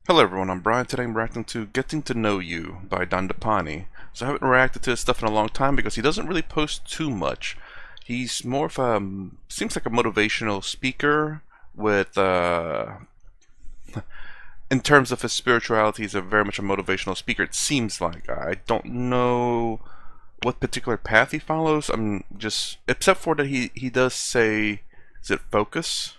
Hello everyone, I'm Brian. Today I'm reacting to Getting to Know You by Dandapani. So I haven't reacted to his stuff in a long time because he doesn't really post too much. He's more of a, seems like a motivational speaker with, in terms of his spirituality, he's very much a motivational speaker. It seems like. I don't know what particular path he follows. I'm just, except for that he does say, is it focus?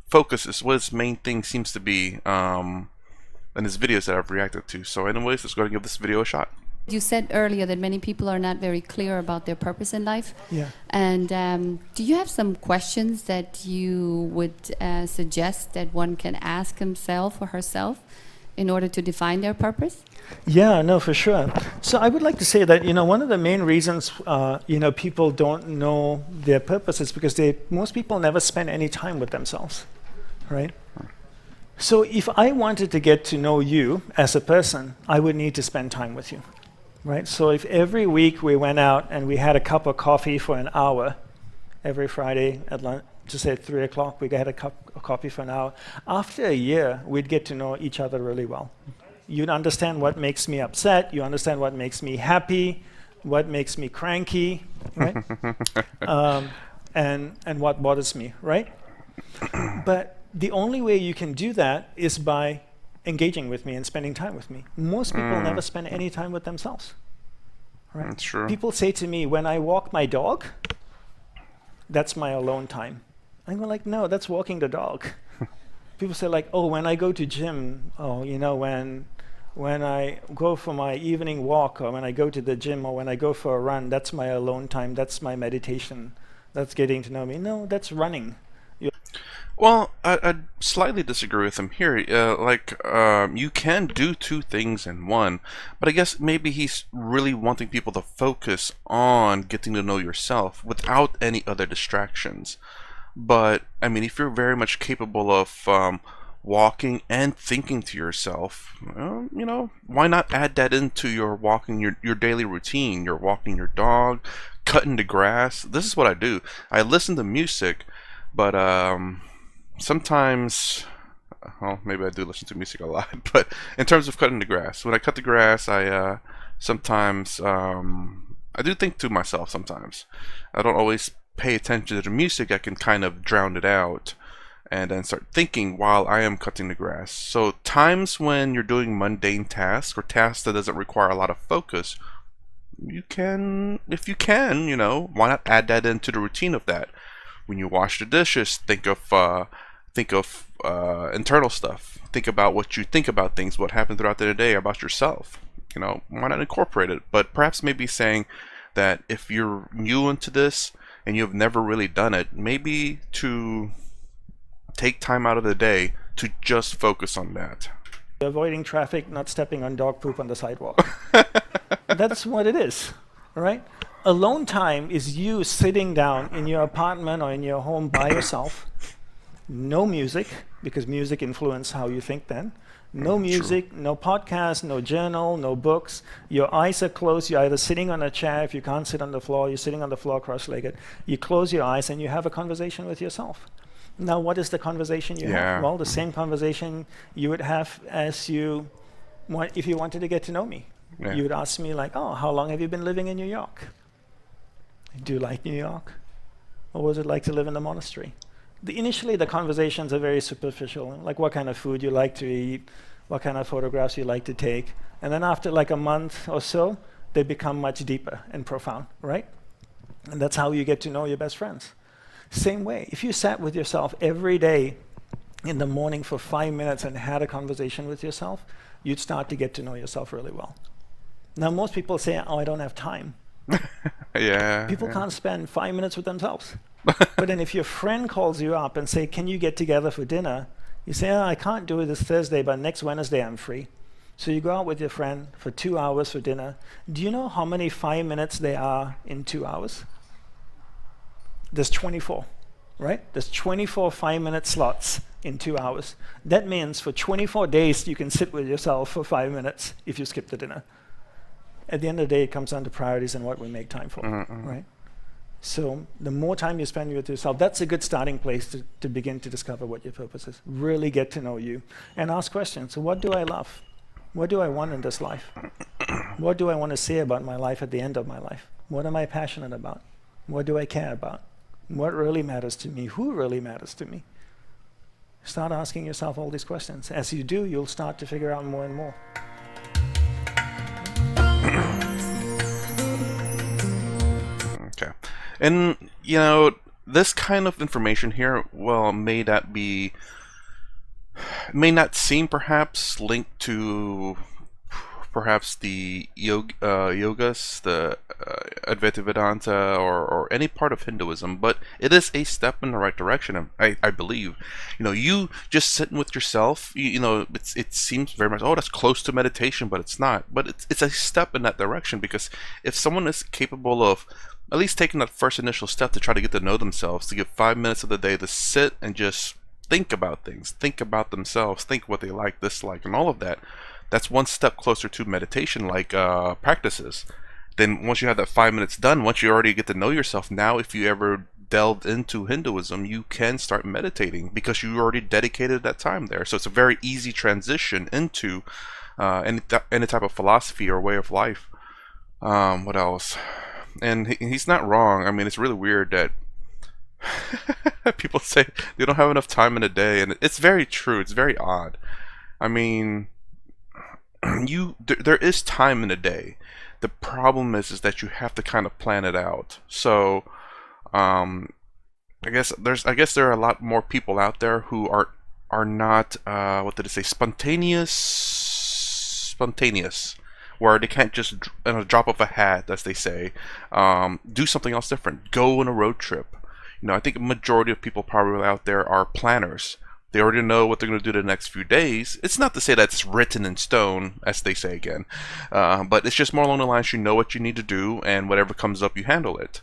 Focus is what his main thing seems to be in his videos that I've reacted to. So anyways, let's go ahead and give this video a shot. You said earlier that many people are not very clear about their purpose in life. Yeah. And do you have some questions that you would suggest that one can ask himself or herself in order to define their purpose? Yeah, no, for sure. So I would like to say that, one of the main reasons, people don't know their purpose is because most people never spend any time with themselves, right? So if I wanted to get to know you as a person, I would need to spend time with you, right? So if every week we went out and we had a cup of coffee for an hour, every Friday at lunch, just say at 3 o'clock, we had a cup of coffee for an hour. After a year, we'd get to know each other really well. You'd understand what makes me upset. You understand what makes me happy, what makes me cranky, right? And what bothers me, right? But the only way you can do that is by engaging with me and spending time with me. Most people never spend any time with themselves, right? That's true. People say to me, when I walk my dog, that's my alone time. I go like, no, that's walking the dog. People say like, oh, when I go to gym, when I go for my evening walk, or when I go to the gym, or when I go for a run, that's my alone time, that's my meditation, that's getting to know me. No, that's running. Well, I slightly disagree with him here. You can do two things in one, but I guess maybe he's really wanting people to focus on getting to know yourself without any other distractions. But, I mean, if you're very much capable of walking and thinking to yourself, why not add that into your walking, your daily routine? You're walking your dog, cutting the grass. This is what I do. I listen to music, but sometimes, well, maybe I do listen to music a lot, but in terms of cutting the grass, when I cut the grass, I sometimes, I do think to myself sometimes. I don't always pay attention to the music. I can kind of drown it out and then start thinking while I am cutting the grass. So times when you're doing mundane tasks or tasks that doesn't require a lot of focus, you can, if you can, why not add that into the routine of that? When you wash the dishes, think of internal stuff. Think about what you think about things, what happened throughout the day about yourself. Why not incorporate it? But perhaps maybe saying that if you're new into this and you've never really done it, maybe to take time out of the day to just focus on that. Avoiding traffic, not stepping on dog poop on the sidewalk. That's what it is, right? Alone time is you sitting down in your apartment or in your home by yourself. No music, because music influences how you think then. No music, no podcast, no journal, no books. Your eyes are closed. You're either sitting on a chair. If you can't sit on the floor, you're sitting on the floor cross-legged. You close your eyes and you have a conversation with yourself. Now, what is the conversation you have? Well, the same conversation you would have if you wanted to get to know me. Yeah. You would ask me like, oh, how long have you been living in New York? Do you like New York? Or was it like to live in the monastery? Initially, the conversations are very superficial, like what kind of food you like to eat, what kind of photographs you like to take. And then after like a month or so, they become much deeper and profound, right? And that's how you get to know your best friends. Same way, if you sat with yourself every day in the morning for 5 minutes and had a conversation with yourself, you'd start to get to know yourself really well. Now, most people say, oh, I don't have time. Yeah. People can't spend 5 minutes with themselves. But then if your friend calls you up and say, can you get together for dinner? You say, oh, I can't do it this Thursday, but next Wednesday I'm free. So you go out with your friend for 2 hours for dinner. Do you know how many 5 minutes there are in 2 hours? There's 24, right? There's 24 5-minute slots in 2 hours. That means for 24 days you can sit with yourself for 5 minutes if you skip the dinner. At the end of the day, it comes down to priorities and what we make time for, right? So the more time you spend with yourself, that's a good starting place to begin to discover what your purpose is. Really get to know you and ask questions. So what do I love? What do I want in this life? What do I want to say about my life at the end of my life? What am I passionate about? What do I care about? What really matters to me? Who really matters to me? Start asking yourself all these questions. As you do, you'll start to figure out more and more. Okay. And, this kind of information here, well, may not seem perhaps linked to perhaps the yogas, the Advaita Vedanta, or any part of Hinduism, but it is a step in the right direction. I believe, you just sitting with yourself. It seems very much, oh, that's close to meditation, but it's not. But it's a step in that direction, because if someone is capable of at least taking that first initial step to try to get to know themselves, to give 5 minutes of the day to sit and just think about things, think about themselves, think what they like, dislike, and all of that. That's one step closer to meditation-like practices. Then once you have that 5 minutes done, once you already get to know yourself, now if you ever delved into Hinduism, you can start meditating because you already dedicated that time there. So it's a very easy transition into any type of philosophy or way of life. What else? And he's not wrong. I mean, it's really weird that people say they don't have enough time in a day, and it's very true. It's very odd. I mean, there is time in a day. The problem is that you have to kind of plan it out. So I guess there are a lot more people out there who are not what did it say, spontaneous, where they can't just in a drop of a hat, as they say, do something else different, go on a road trip. I think a majority of people probably out there are planners. They already know what they're going to do the next few days. It's not to say that it's written in stone, as they say again, but it's just more along the lines, you know what you need to do, and whatever comes up, you handle it.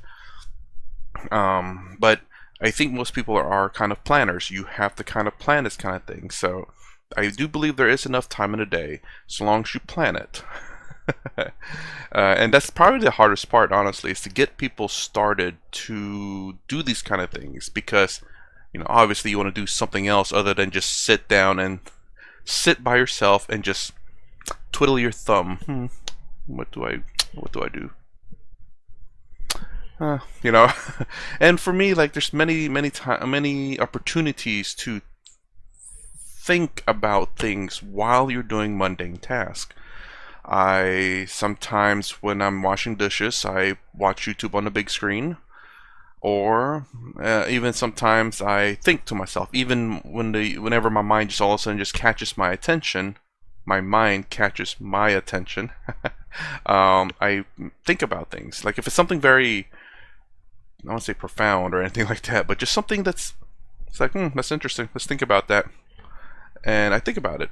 But I think most people are kind of planners. You have to kind of plan this kind of thing. So I do believe there is enough time in a day, so long as you plan it. And that's probably the hardest part, honestly, is to get people started to do these kind of things, because obviously you want to do something else other than just sit down and sit by yourself and just twiddle your thumb. What do I do? And for me, like, there's many opportunities to think about things while you're doing mundane tasks. I sometimes, when I'm washing dishes, I watch YouTube on the big screen, or even sometimes I think to myself. Even whenever my mind just all of a sudden just catches my attention, my mind catches my attention. I think about things. Like if it's something very, I don't want to say profound or anything like that, but just something it's like, that's interesting. Let's think about that, and I think about it.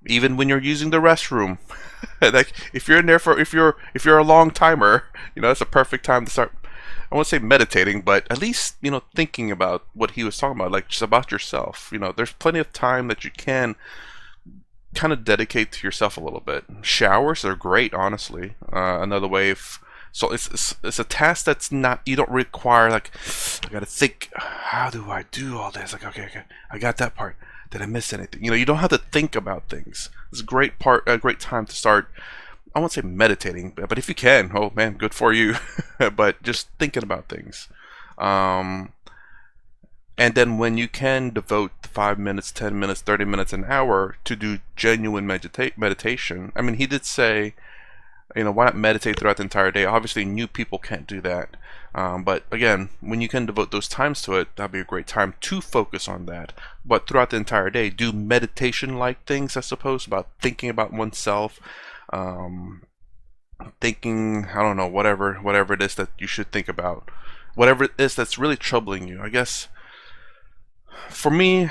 Even when you're using the restroom, like if you're in there if you're a long timer, it's a perfect time to start. I won't say meditating, but at least thinking about what he was talking about, like just about yourself. There's plenty of time that you can kind of dedicate to yourself a little bit. Showers are great, honestly. Another way of, so it's a task that's not, you don't require like, I gotta think, how do I do all this? Like, okay, I got that part. Did I miss anything? You don't have to think about things. It's a great time to start. I won't say meditating, but if you can, oh man, good for you. But just thinking about things. And then when you can devote 5 minutes, 10 minutes, 30 minutes, an hour to do genuine meditation. I mean, he did say, why not meditate throughout the entire day? Obviously, new people can't do that. But again, when you can devote those times to it, that'd be a great time to focus on that. But throughout the entire day, do meditation-like things, I suppose, about thinking about oneself, thinking, I don't know, whatever it is that you should think about, whatever it is that's really troubling you. I guess, for me,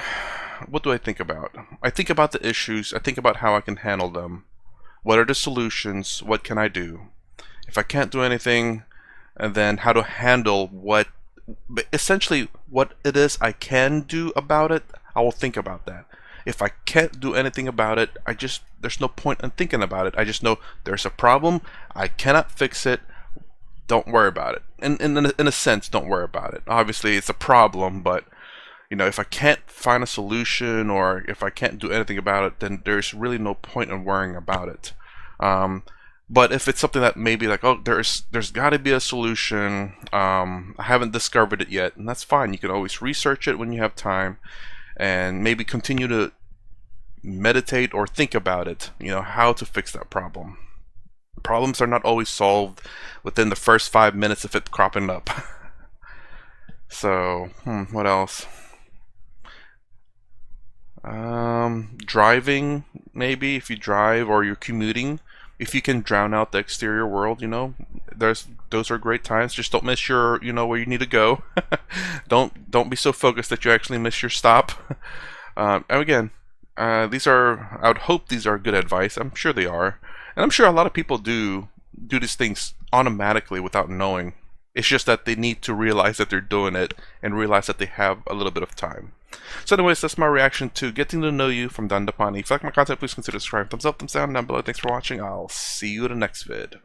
what do I think about? I think about the issues. I think about how I can handle them. What are the solutions? What can I do? If I can't do anything, and then how to handle essentially what it is I can do about it, I will think about that. If I can't do anything about it, there's no point in thinking about it. I just know there's a problem, I cannot fix it. don't worry about it. In a sense, don't worry about it. Obviously, it's a problem, but if I can't find a solution or if I can't do anything about it, then there's really no point in worrying about it. But if it's something that maybe like, oh, there's got to be a solution, I haven't discovered it yet, and that's fine. You can always research it when you have time, and maybe continue to meditate or think about it. How to fix that problem. Problems are not always solved within the first 5 minutes of it cropping up. So, what else? Driving, maybe if you drive or you're commuting, if you can drown out the exterior world, those are great times. Just don't miss your, where you need to go. Don't be so focused that you actually miss your stop. And again, I would hope these are good advice. I'm sure they are, and I'm sure a lot of people do these things automatically without knowing. It's just that they need to realize that they're doing it and realize that they have a little bit of time. So anyways, that's my reaction to Getting to Know You from Dandapani. If you like my content, please consider subscribing. Thumbs up, thumbs down below. Thanks for watching. I'll see you in the next vid.